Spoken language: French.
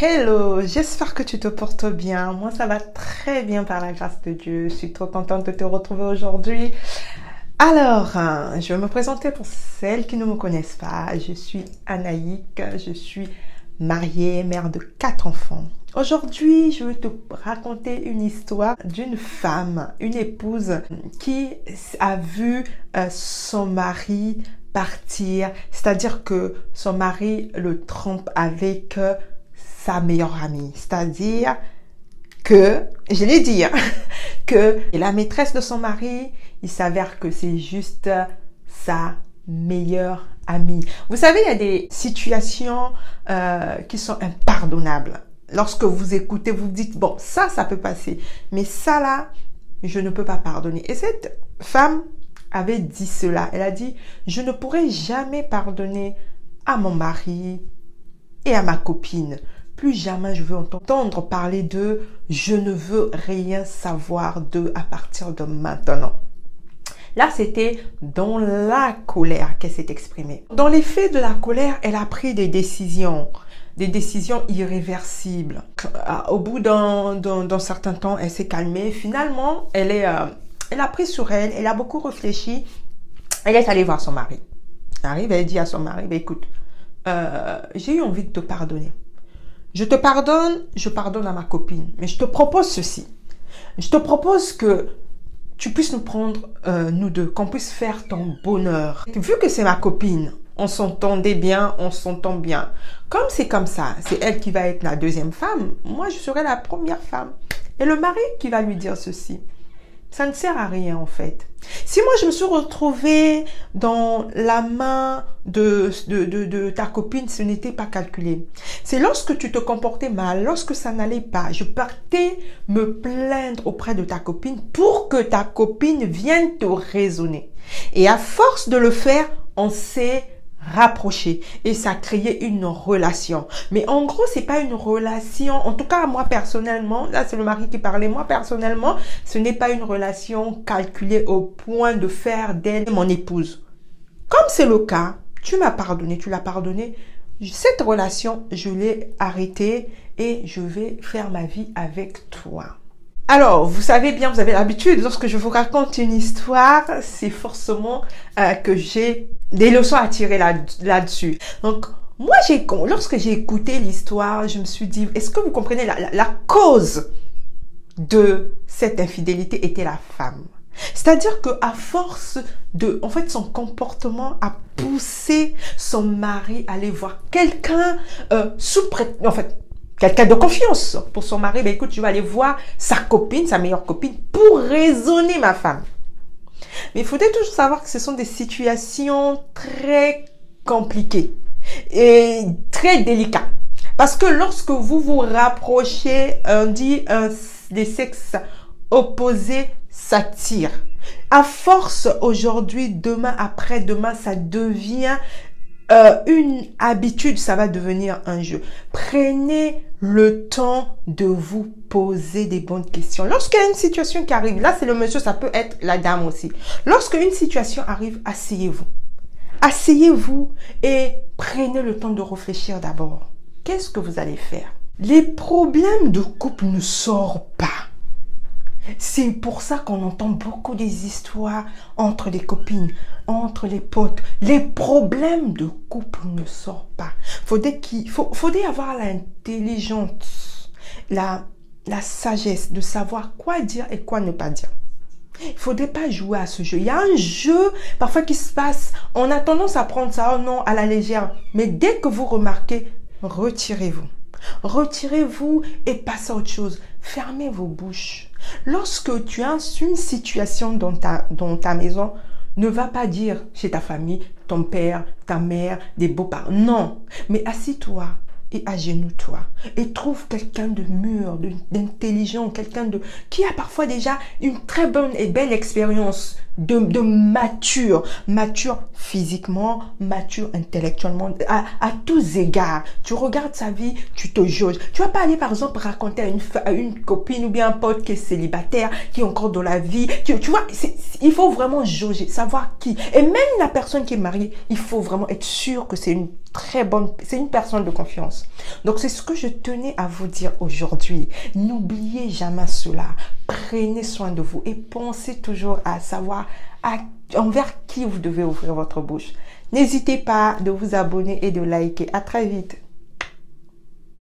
Hello, j'espère que tu te portes bien. Moi, ça va très bien par la grâce de Dieu. Je suis trop contente de te retrouver aujourd'hui. Alors, je vais me présenter pour celles qui ne me connaissent pas. Je suis Anaïk, je suis mariée, mère de 4 enfants. Aujourd'hui, je vais te raconter une histoire d'une femme, une épouse qui a vu son mari partir, c'est-à-dire que son mari le trompe avec sa meilleure amie, c'est-à-dire que, je l'ai dit, que la maîtresse de son mari, il s'avère que c'est juste sa meilleure amie. Vous savez, il y a des situations qui sont impardonnables. Lorsque vous écoutez, vous vous dites, bon, ça peut passer, mais ça là, je ne peux pas pardonner. Et cette femme avait dit cela. Elle a dit, je ne pourrai jamais pardonner à mon mari et à ma copine. Plus jamais je veux entendre parler d'eux. Je ne veux rien savoir d'eux à partir de maintenant. Là, c'était dans la colère qu'elle s'est exprimée. Dans l'effet de la colère, elle a pris des décisions irréversibles. Au bout d'un certain temps, elle s'est calmée. Finalement, elle a pris sur elle, elle a beaucoup réfléchi. Elle est allée voir son mari. Elle arrive, elle dit à son mari, bah, écoute, j'ai eu envie de te pardonner. Je pardonne à ma copine, mais je te propose ceci. Je te propose que tu puisses nous prendre, nous deux, qu'on puisse faire ton bonheur. Vu que c'est ma copine, on s'entendait bien, on s'entend bien. Comme c'est comme ça, c'est elle qui va être la deuxième femme, moi je serai la première femme. Et le mari qui va lui dire ceci. Ça ne sert à rien en fait. Si moi je me suis retrouvée dans la main de ta copine, ce n'était pas calculé. C'est lorsque tu te comportais mal, lorsque ça n'allait pas, je partais me plaindre auprès de ta copine pour que ta copine vienne te raisonner. Et à force de le faire, on s'est rapproché et ça a créé une relation. Mais en gros, c'est pas une relation, en tout cas moi personnellement, là c'est le mari qui parlait, moi personnellement, ce n'est pas une relation calculée au point de faire d'elle mon épouse. Comme c'est le cas, tu m'as pardonné, tu l'as pardonné, cette relation, je l'ai arrêtée et je vais faire ma vie avec toi. Alors, vous savez bien, vous avez l'habitude, lorsque je vous raconte une histoire, c'est forcément que j'ai des leçons à tirer là-dessus. Donc, moi, lorsque j'ai écouté l'histoire, je me suis dit, est-ce que vous comprenez la cause de cette infidélité était la femme. C'est-à-dire qu'à force en fait, son comportement a poussé son mari à aller voir quelqu'un quelqu'un de confiance pour son mari. Ben écoute, tu vas aller voir sa copine, sa meilleure copine, pour raisonner ma femme. Mais il faudrait toujours savoir que ce sont des situations très compliquées et très délicates. Parce que lorsque vous vous rapprochez, des sexes opposés s'attirent. À force, aujourd'hui, demain, après-demain, ça devient une habitude, ça va devenir un jeu. Prenez le temps de vous poser des bonnes questions. Lorsqu'il y a une situation qui arrive, là c'est le monsieur, ça peut être la dame aussi. Lorsqu'une situation arrive, asseyez-vous. Asseyez-vous et prenez le temps de réfléchir d'abord. Qu'est-ce que vous allez faire? Les problèmes de couple ne sortent pas. C'est pour ça qu'on entend beaucoup des histoires entre les copines, entre les potes. Les problèmes de couple ne sortent pas. Faudrait avoir l'intelligence, la sagesse de savoir quoi dire et quoi ne pas dire. Il ne faudrait pas jouer à ce jeu. Il y a un jeu parfois qui se passe. On a tendance à prendre ça, oh non, à la légère. Mais dès que vous remarquez, retirez-vous. Retirez-vous et passez à autre chose. Fermez vos bouches. Lorsque tu as une situation dans ta maison, ne va pas dire chez ta famille, ton père, ta mère, des beaux-parents. Non, mais assis-toi et agenouille-toi et trouve quelqu'un de mûr, d'intelligent, quelqu'un qui a parfois déjà une très bonne et belle expérience de mature. Mature physiquement, mature intellectuellement, à tous égards. Tu regardes sa vie, tu te jauges. Tu vas pas aller, par exemple, raconter à une copine ou bien un pote qui est célibataire, qui est encore dans la vie. Tu vois, il faut vraiment jauger, savoir qui. Et même la personne qui est mariée, il faut vraiment être sûr que c'est une très bonne, c'est une personne de confiance. Donc, c'est ce que je tenais à vous dire aujourd'hui. N'oubliez jamais cela. Prenez soin de vous et pensez toujours à savoir envers qui vous devez ouvrir votre bouche. N'hésitez pas de vous abonner et de liker. À très vite.